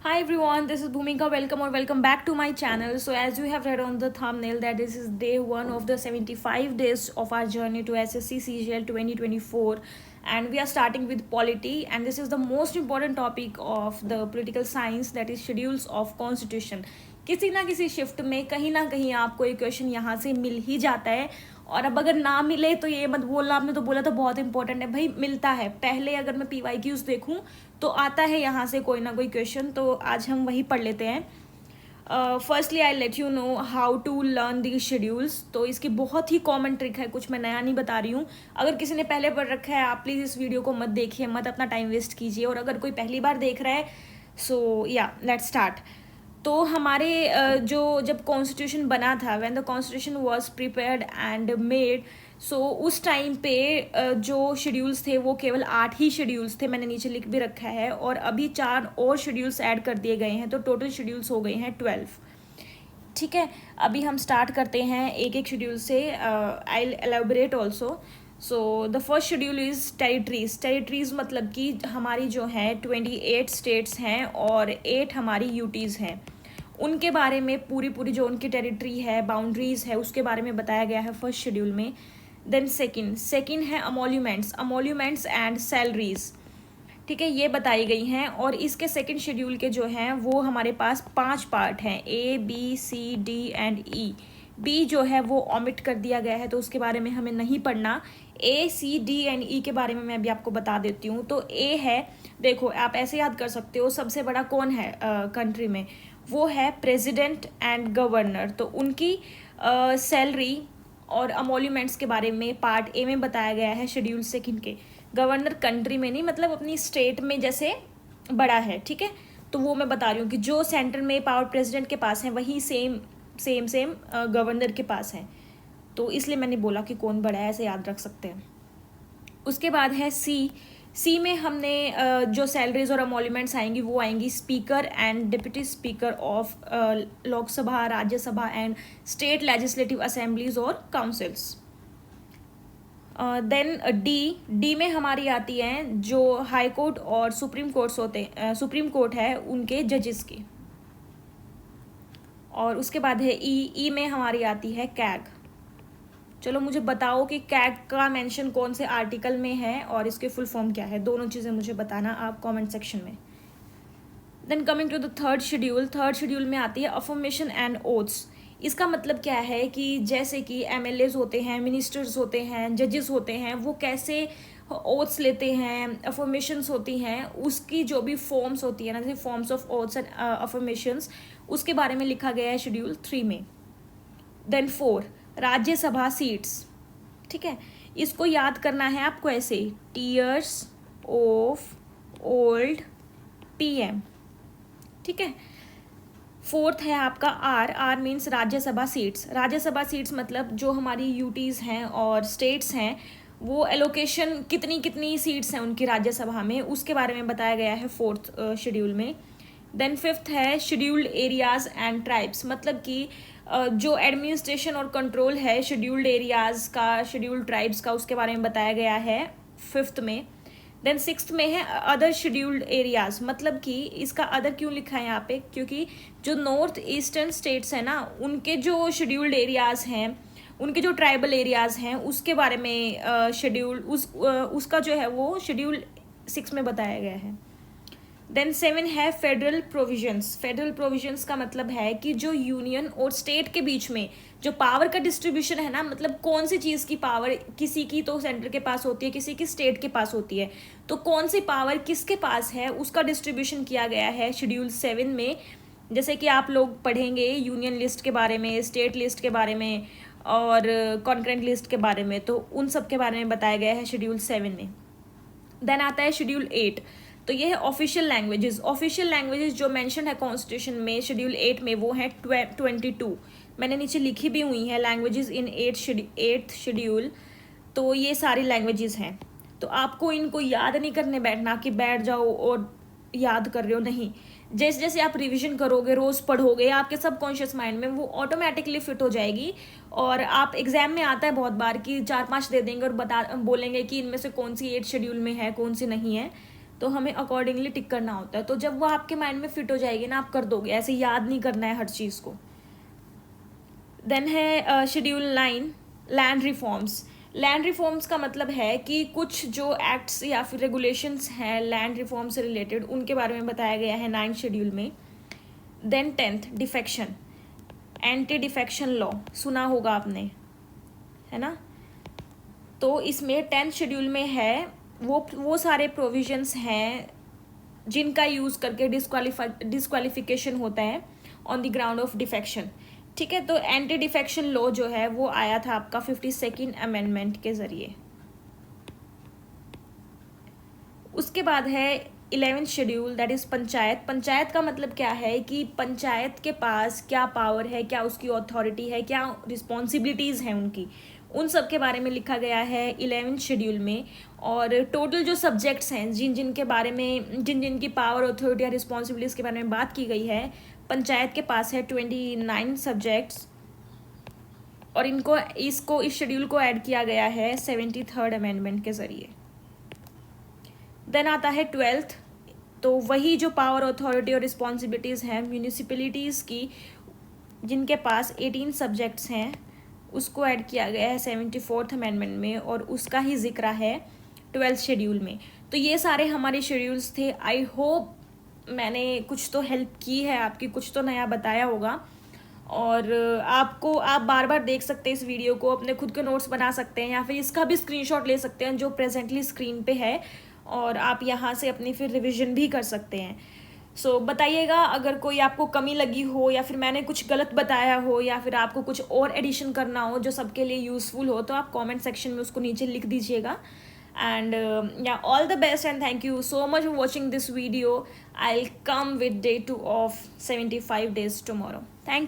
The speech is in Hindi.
Hi everyone, this is Bhumika. Welcome or welcome back to my channel. So as you have read on the thumbnail that this is day 1 of the 75 days of our journey to SSC CGL 2024, and we are starting with polity, and this is the most important topic of the political science, that is schedules of constitution. किसी ना किसी शिफ्ट में कहीं ना कहीं आपको एक क्वेश्चन यहाँ से मिल ही जाता है। और अब अगर ना मिले तो ये मत बोलना, आपने तो बोला था बहुत इंपॉर्टेंट है, भाई मिलता है। पहले अगर मैं PYQs देखूं तो आता है यहाँ से कोई ना कोई क्वेश्चन, तो आज हम वही पढ़ लेते हैं। Firstly I let you know how to learn the schedules. तो इसकी बहुत ही कॉमन ट्रिक है, कुछ मैं नया नहीं बता रही हूँ। अगर किसी ने पहले पढ़ रखा है आप प्लीज़ इस वीडियो को मत देखिए, मत अपना टाइम वेस्ट कीजिए। और अगर कोई पहली बार देख रहा है सो या लेट्स स्टार्ट। तो हमारे जो जब कॉन्स्टिट्यूशन बना था, when the constitution was prepared and made, so उस टाइम पे जो शेड्यूल्स थे वो केवल 8 ही शेड्यूल्स थे, मैंने नीचे लिख भी रखा है। और अभी 4 और शेड्यूल्स ऐड कर दिए गए हैं, तो टोटल शेड्यूल्स हो गए हैं 12। ठीक है, अभी हम स्टार्ट करते हैं एक एक शेड्यूल से। I will elaborate also. So the first schedule is territories. Territories मतलब कि हमारी जो है 28 स्टेट्स हैं और 8 हमारी यूटीज़ हैं। उनके बारे में पूरी पूरी जो उनकी टेरिटरी है, बाउंड्रीज है, उसके बारे में बताया गया है फर्स्ट शेड्यूल में। देन सेकंड है अमोल्यूमेंट्स एंड सैलरीज। ठीक है, ये बताई गई हैं। और इसके सेकंड शेड्यूल के जो हैं वो हमारे पास 5 पार्ट हैं, A B C D and E। B जो है वो ऑमिट कर दिया गया है, तो उसके बारे में हमें नहीं पढ़ना। A C D and E के बारे में मैं अभी आपको बता देती हूँ। तो ए है, देखो आप ऐसे याद कर सकते हो, सबसे बड़ा कौन है कंट्री में, वो है प्रेसिडेंट एंड गवर्नर। तो उनकी सैलरी और अमोल्यूमेंट्स के बारे में पार्ट ए में बताया गया है शेड्यूल सेकंड के। गवर्नर कंट्री में नहीं, मतलब अपनी स्टेट में जैसे बड़ा है। ठीक है, तो वो मैं बता रही हूँ कि जो सेंटर में पावर प्रेसिडेंट के पास है वही सेम गवर्नर के पास है। तो इसलिए मैंने बोला कि कौन बड़ा है, ऐसे याद रख सकते हैं। उसके बाद है सी में हमने जो सैलरीज और अमोल्यूमेंट्स आएंगी वो आएंगी speaker and deputy speaker of Lok Sabha, Rajya Sabha and state legislative assemblies और काउंसिल्स। देन डी में हमारी आती हैं जो हाई कोर्ट और सुप्रीम कोर्ट है उनके जजेस के। और उसके बाद है ई में हमारी आती है कैग। चलो मुझे बताओ कि कैग का मेंशन कौन से आर्टिकल में है और इसके फुल फॉर्म क्या है, दोनों चीज़ें मुझे बताना आप कमेंट सेक्शन में। Then coming to the third schedule में आती है अफर्मेशन एंड ओथ्स। इसका मतलब क्या है कि जैसे कि MLAs होते हैं, मिनिस्टर्स होते हैं, जजेस होते हैं, वो कैसे ओथ्स लेते हैं, अफर्मेशंस होती हैं, उसकी जो भी फॉर्म्स होती है ना, जैसे forms of oaths and affirmations, उसके बारे में लिखा गया है शेड्यूल 3 में। Then 4 Rajya Sabha seats. ठीक है, इसको याद करना है आपको ऐसे, टीयर्स ऑफ ओल्ड PM। ठीक है, फोर्थ है आपका आर मीन्स राज्यसभा सीट्स मतलब जो हमारी यूटीज़ हैं और स्टेट्स हैं वो एलोकेशन कितनी सीट्स हैं उनकी राज्यसभा में, उसके बारे में बताया गया है फोर्थ शेड्यूल में। देन फिफ्थ है शेड्यूल्ड एरियाज एंड ट्राइब्स, मतलब कि जो एडमिनिस्ट्रेशन और कंट्रोल है शेड्यूल्ड एरियाज का, शेड्यूल्ड ट्राइब्स का, उसके बारे में बताया गया है फिफ्थ में। देन सिक्स्थ में है अदर शेड्यूल्ड एरियाज, मतलब कि इसका अदर क्यों लिखा है यहाँ पे, क्योंकि जो नॉर्थ ईस्टर्न स्टेट्स हैं ना, उनके जो शेड्यूल्ड एरियाज हैं, उनके जो ट्राइबल एरियाज हैं, उसके बारे में उसका जो है वो शेड्यूल 6 में बताया गया है। देन 7 है फेडरल प्रोविजंस का मतलब है कि जो यूनियन और स्टेट के बीच में जो पावर का डिस्ट्रीब्यूशन है ना, मतलब कौन सी चीज़ की पावर, किसी की तो सेंटर के पास होती है, किसी की स्टेट के पास होती है, तो कौन सी पावर किसके पास है उसका डिस्ट्रीब्यूशन किया गया है शेड्यूल 7 में। जैसे कि आप लोग पढ़ेंगे यूनियन लिस्ट के बारे में, स्टेट लिस्ट के बारे में और कॉन्करेंट लिस्ट के बारे में, तो उन सब के बारे में बताया गया है शेड्यूल 7 में। देन आता है शेड्यूल 8। तो ये है ऑफिशियल लैंग्वेजेस जो मेंशन है कॉन्स्टिट्यूशन में शेड्यूल 8 में, वो है 22। मैंने नीचे लिखी भी हुई है लैंग्वेजेस इन 8th शेड्यूल। तो ये सारी लैंग्वेजेस हैं, तो आपको इनको याद नहीं करने बैठना कि बैठ जाओ और याद कर रहे हो, नहीं। जैसे जैसे आप रिवीजन करोगे, रोज़ पढ़ोगे, आपके सबकॉन्शियस माइंड में वो ऑटोमेटिकली फिट हो जाएगी। और आप एग्जाम में आता है बहुत बार कि 4-5 दे देंगे और बोलेंगे कि इनमें से कौन सी 8 शेड्यूल में है, कौन सी नहीं है। तो हमें अकॉर्डिंगली टिक करना होता है। तो जब वो आपके माइंड में फिट हो जाएगी ना, आप कर दोगे, ऐसे याद नहीं करना है हर चीज़ को। देन है schedule 9 land reforms. Land reforms का मतलब है कि कुछ जो एक्ट्स या फिर रेगुलेशंस हैं लैंड रिफॉर्म से रिलेटेड, उनके बारे में बताया गया है 9 शेड्यूल में। Then 10th defection, anti defection law, सुना होगा आपने, है ना। तो इसमें 10th शेड्यूल में है वो सारे प्रोविजंस हैं जिनका यूज़ करके डिस्क्वालिफिकेशन होता है on the ground of defection. ठीक है, तो एंटी डिफेक्शन लॉ जो है वो आया था आपका 52nd अमेंडमेंट के ज़रिए। उसके बाद है 11th schedule, that is panchayat. Panchayat का मतलब क्या है कि पंचायत के पास क्या पावर है, क्या उसकी अथॉरिटी है, क्या रिस्पॉन्सिबिलिटीज़ हैं उनकी, उन सब के बारे में लिखा गया है 11th शेड्यूल में। और टोटल जो सब्जेक्ट्स हैं जिन जिन के बारे में, जिन जिन की पावर, अथॉरिटी या रिस्पॉन्सिबिलिटीज़ के बारे में बात की गई है, पंचायत के पास है 29 सब्जेक्ट्स। और इस शेड्यूल को ऐड किया गया है 73rd अमेंडमेंट के ज़रिए। देन आता है 12th, तो वही जो पावर, अथॉरिटी और रिस्पॉन्सिबिलिटीज़ हैं म्यूनिसिपैलिटीज़ की, जिनके पास 18 सब्जेक्ट्स हैं, उसको ऐड किया गया है 74th अमेंडमेंट में, और उसका ही जिक्र है 12th शेड्यूल में। तो ये सारे हमारे शेड्यूल्स थे। आई होप मैंने कुछ तो हेल्प की है आपकी, कुछ तो नया बताया होगा। और आप बार बार देख सकते हैं इस वीडियो को, अपने खुद के नोट्स बना सकते हैं, या फिर इसका भी स्क्रीनशॉट ले सकते हैं जो प्रेजेंटली स्क्रीन पे है, और आप यहाँ से अपनी फिर रिवीजन भी कर सकते हैं। सो बताइएगा अगर कोई आपको कमी लगी हो, या फिर मैंने कुछ गलत बताया हो, या फिर आपको कुछ और एडिशन करना हो जो सबके लिए यूज़फुल हो, तो आप कमेंट सेक्शन में उसको नीचे लिख दीजिएगा। And yeah, all the best and thank you so much for watching this video. I'll come with day 2 of 75 days tomorrow. Thank you.